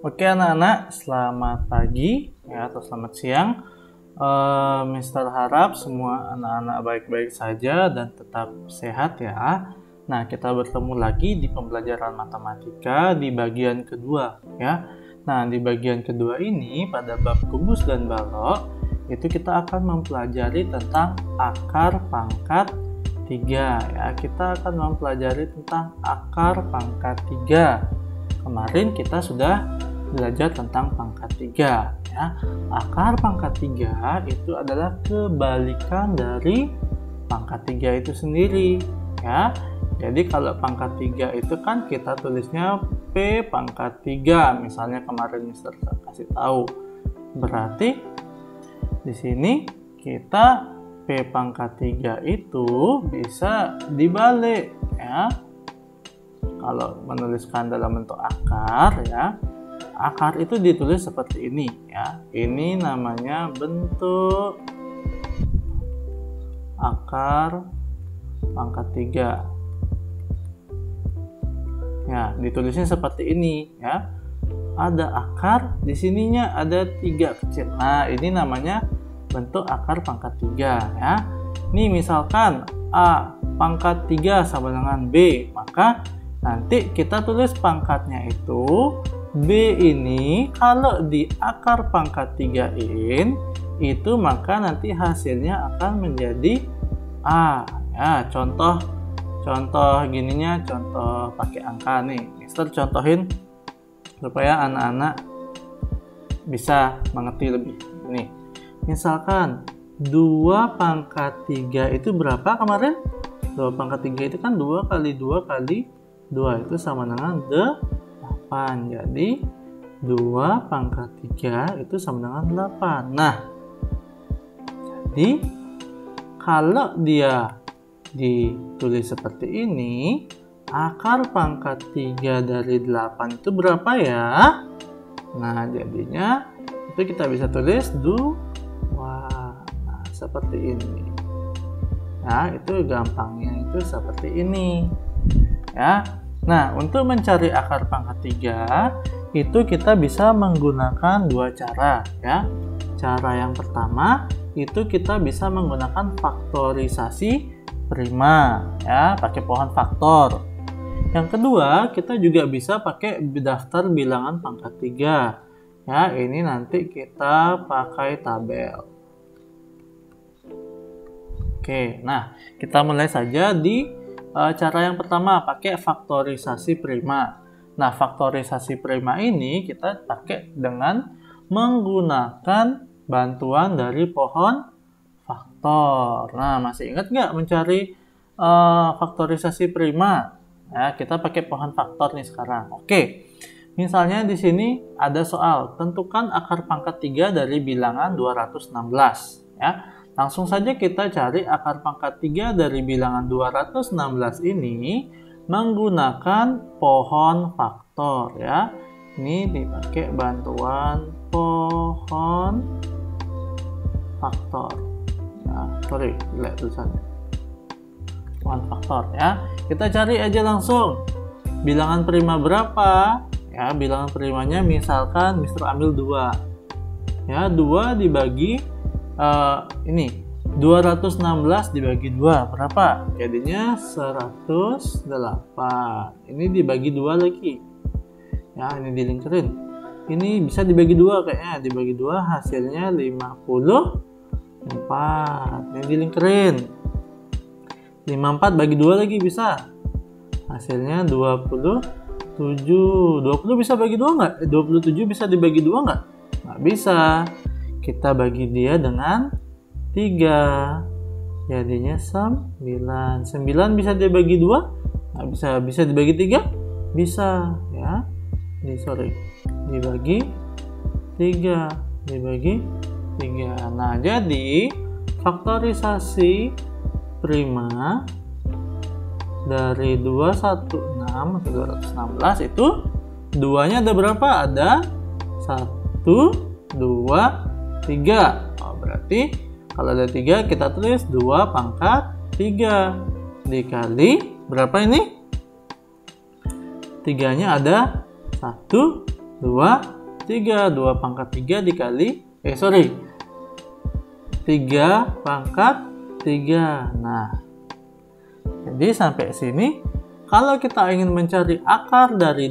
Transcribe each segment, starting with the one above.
Oke anak-anak, selamat pagi ya atau selamat siang. Mister harap semua anak-anak baik-baik saja dan tetap sehat ya. Nah, kita bertemu lagi di pembelajaran matematika di bagian kedua ya. Nah, di bagian kedua ini pada bab kubus dan balok itu kita akan mempelajari tentang akar pangkat 3 ya. Kita akan mempelajari tentang akar pangkat 3. Kemarin kita sudah belajar tentang pangkat 3 ya. Akar pangkat 3 itu adalah kebalikan dari pangkat 3 itu sendiri ya. Jadi kalau pangkat 3 itu kan kita tulisnya P pangkat 3, misalnya kemarin Mister kasih tahu. Berarti di sini kita P pangkat 3 itu bisa dibalik ya. Kalau menuliskan dalam bentuk akar ya, akar itu ditulis seperti ini ya. Ini namanya bentuk akar pangkat 3. Ya, ditulisnya seperti ini ya. Ada akar, di sininya ada 3 kecil. Nah, ini namanya bentuk akar pangkat 3 ya. Ini misalkan A pangkat 3 sama dengan B, maka nanti kita tulis pangkatnya itu B ini kalau di akar pangkat 3-in itu maka nanti hasilnya akan menjadi A ya. Contoh gininya, contoh pakai angka nih. Mister contohin supaya anak-anak bisa mengerti lebih. Nih, misalkan 2 pangkat 3 itu berapa kemarin? 2 pangkat 3 itu kan 2 kali 2 kali 2 itu sama dengan 8. Jadi 2 pangkat 3 itu sama dengan 8. Nah, jadi kalau dia ditulis seperti ini, akar pangkat 3 dari 8 itu berapa ya? Nah, jadinya itu kita bisa tulis 2. Nah, seperti ini. Nah, itu gampangnya itu seperti ini. Ya. Nah, untuk mencari akar pangkat 3 itu kita bisa menggunakan 2 cara ya. Cara yang pertama itu kita bisa menggunakan faktorisasi prima ya, pakai pohon faktor. Yang kedua, kita juga bisa pakai daftar bilangan pangkat 3. Ya, ini nanti kita pakai tabel. Oke, nah kita mulai saja di cara yang pertama, pakai faktorisasi prima. Nah, faktorisasi prima ini kita pakai dengan menggunakan bantuan dari pohon faktor. Nah, masih ingat nggak mencari faktorisasi prima? Ya, kita pakai pohon faktor nih sekarang. Oke, misalnya di sini ada soal, tentukan akar pangkat 3 dari bilangan 216. Ya, langsung saja kita cari akar pangkat 3 dari bilangan 216 ini menggunakan pohon faktor ya. Ini dipakai bantuan pohon faktor. Ya, sorry, lihat tulisannya. Pohon faktor ya. Kita cari aja langsung. Bilangan prima berapa? Ya, bilangan primanya misalkan Mister ambil 2. Ya, 2 dibagi ini 216 dibagi 2 berapa? Jadinya 108. Ini dibagi 2 lagi. Ya, ini dilingkarin. Ini bisa dibagi 2 kayaknya. Dibagi 2 hasilnya 54. Ini dilingkarin. 54 bagi 2 lagi bisa. Hasilnya 27. 20 bisa bagi 2 nggak? 27 bisa dibagi 2 nggak? Nggak bisa. Kita bagi dia dengan 3. Jadinya 9. 9 bisa dibagi 2? Nggak bisa. Bisa dibagi 3? Bisa ya. Dibagi 3. Dibagi 3. Nah, jadi faktorisasi prima dari 216 atau 216 itu 2-nya ada berapa? Ada 1, 2, 3. Oh, berarti kalau ada 3 kita tulis 2 pangkat 3 dikali berapa ini? 3-nya ada 1, 2, 3. 2 pangkat 3 dikali, 3 pangkat 3. Nah, jadi sampai sini, kalau kita ingin mencari akar dari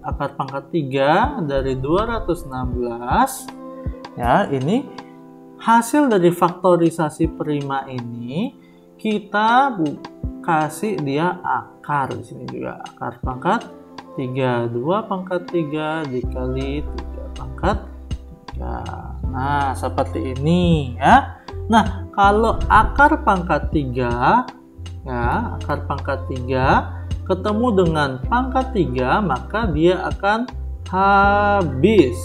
akar pangkat 3 dari 216, ya, ini hasil dari faktorisasi prima ini kita kasih dia akar. Di sini juga akar pangkat 3, 2 pangkat 3 dikali 3 pangkat 3. Nah, seperti ini ya. Nah, kalau akar pangkat 3, ya, akar pangkat 3 ketemu dengan pangkat 3, maka dia akan habis.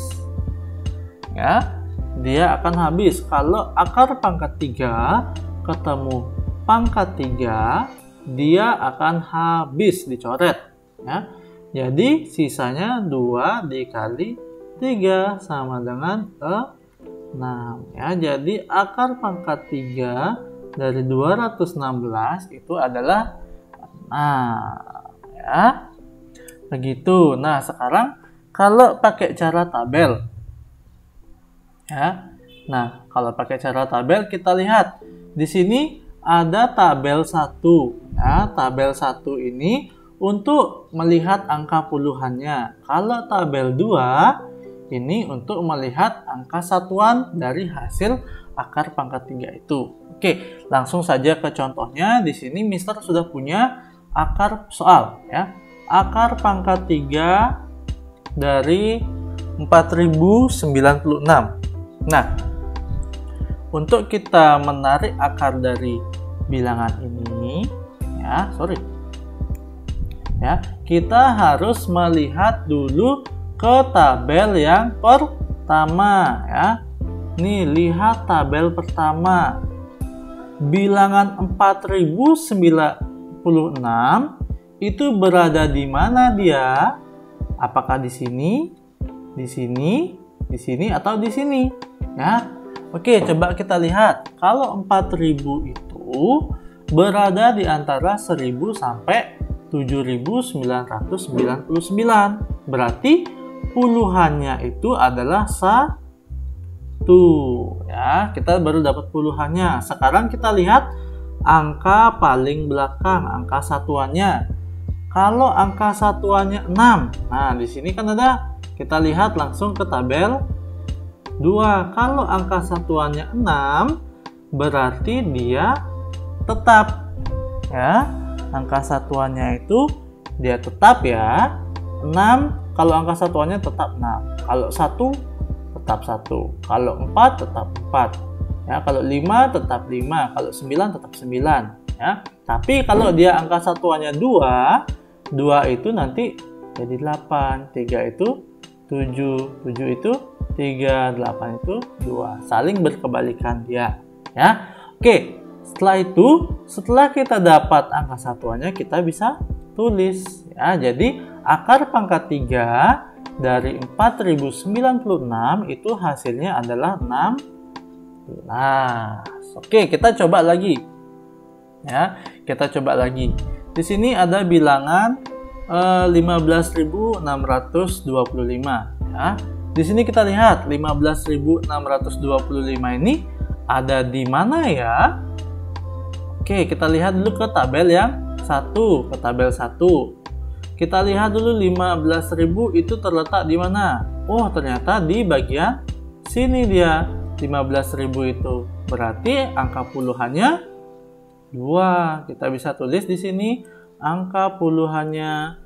Ya, dia akan habis. Kalau akar pangkat 3 ketemu pangkat 3, dia akan habis, dicoret. Ya. Jadi sisanya 2 dikali 3 sama dengan 6. Ya, jadi akar pangkat 3 dari 216 itu adalah 6. Ya. Begitu. Nah, sekarang kalau pakai cara tabel, ya. Nah, kalau pakai cara tabel kita lihat di sini ada tabel 1. Ya, tabel 1 ini untuk melihat angka puluhannya. Kalau tabel 2 ini untuk melihat angka satuan dari hasil akar pangkat 3 itu. Oke, langsung saja ke contohnya. Di sini Mister sudah punya akar soal, ya. Akar pangkat 3 dari 4096. Nah, untuk kita menarik akar dari bilangan ini, kita harus melihat dulu ke tabel yang pertama, ya. Nih, lihat tabel pertama. Bilangan 4096 itu berada di mana dia? Apakah di sini, di sini, di sini, atau di sini? Ya. Oke, coba kita lihat. Kalau 4000 itu berada di antara 1000 sampai 7999. Berarti puluhannya itu adalah 1. Ya, kita baru dapat puluhannya. Sekarang kita lihat angka paling belakang, angka satuannya. Kalau angka satuannya 6. Nah, di sini kan ada, kita lihat langsung ke tabel 2. Kalau angka satuannya 6, berarti dia tetap, ya. Angka satuannya itu dia tetap, ya. 6, kalau angka satuannya tetap 6. Kalau 1 tetap 1. Kalau 4 tetap 4. Ya, kalau 5 tetap 5, kalau 9 tetap 9, ya. Tapi kalau dia angka satuannya 2 itu nanti jadi 8, 3 itu 7, 7 itu 3, 8 itu 2. Saling berkebalikan dia, ya. Oke, setelah itu, setelah kita dapat angka satuannya, kita bisa tulis, ya. Jadi akar pangkat 3 dari 4096 itu hasilnya adalah 16. Oke, kita coba lagi. Ya, kita coba lagi. Di sini ada bilangan 15.625, ya. Di sini kita lihat 15.625 ini ada di mana, ya? Oke, kita lihat dulu ke tabel yang 1, ke tabel 1. Kita lihat dulu 15.000 itu terletak di mana? Oh, ternyata di bagian sini dia. 15.000 itu. Berarti angka puluhannya 2. Kita bisa tulis di sini angka puluhannya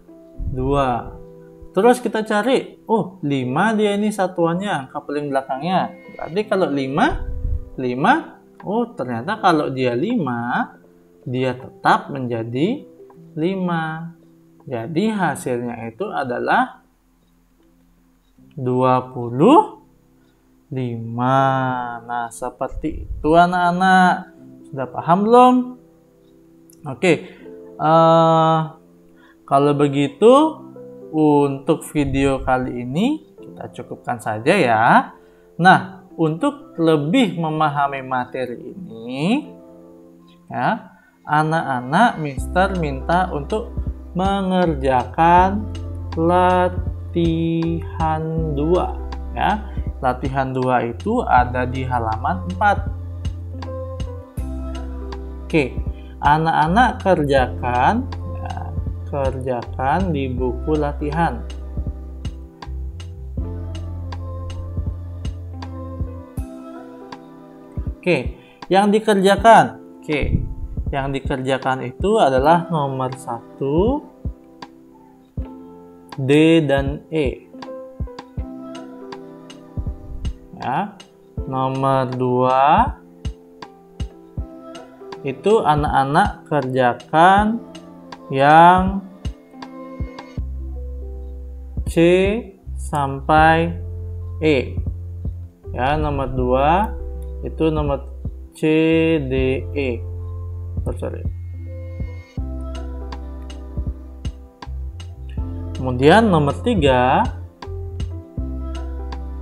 2. Terus kita cari, oh 5 dia ini satuannya, angka paling belakangnya. Berarti kalau 5, oh ternyata kalau dia 5, dia tetap menjadi 5. Jadi hasilnya itu adalah 25. Nah, seperti itu anak-anak. Sudah paham belum? Oke. Kalau begitu, untuk video kali ini kita cukupkan saja, ya. Nah, untuk lebih memahami materi ini, ya, anak-anak Mister minta untuk mengerjakan latihan latihan 2 ya. Latihan 2 itu ada di halaman 4. Oke, anak-anak kerjakan ya, kerjakan di buku latihan. Oke, yang dikerjakan. Oke, yang dikerjakan itu adalah nomor 1, D dan E. Ya, nomor 2 itu anak-anak kerjakan yang C sampai E. Ya, nomor 2 itu nomor C, D, E. Sorry. Kemudian nomor 3,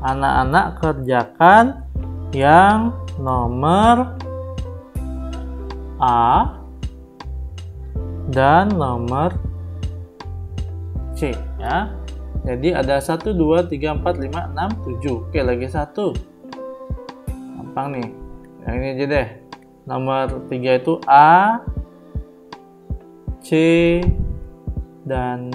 anak-anak kerjakan yang nomor A dan nomor C ya. Jadi ada 1, 2, 3, 4, 5, 6, 7. Oke, lagi 1. Gampang nih. Yang ini aja deh. Nomor 3 itu A, C, dan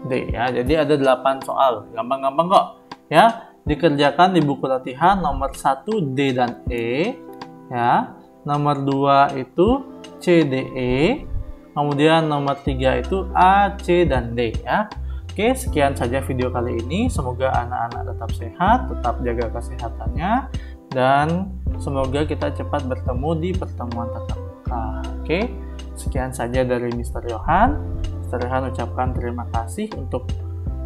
D ya. Jadi ada 8 soal. Gampang-gampang kok ya. Dikerjakan di buku latihan nomor 1 D dan E ya. Nomor 2 itu C, D, E. Kemudian nomor 3 itu A, C, dan D ya. Oke, sekian saja video kali ini. Semoga anak-anak tetap sehat, tetap jaga kesehatannya, dan semoga kita cepat bertemu di pertemuan tatap muka. Oke, sekian saja dari Mr. Yohan. Mr. Yohan ucapkan terima kasih untuk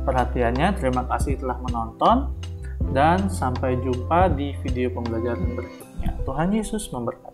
perhatiannya, terima kasih telah menonton, dan sampai jumpa di video pembelajaran berikutnya. Tuhan Yesus memberkati.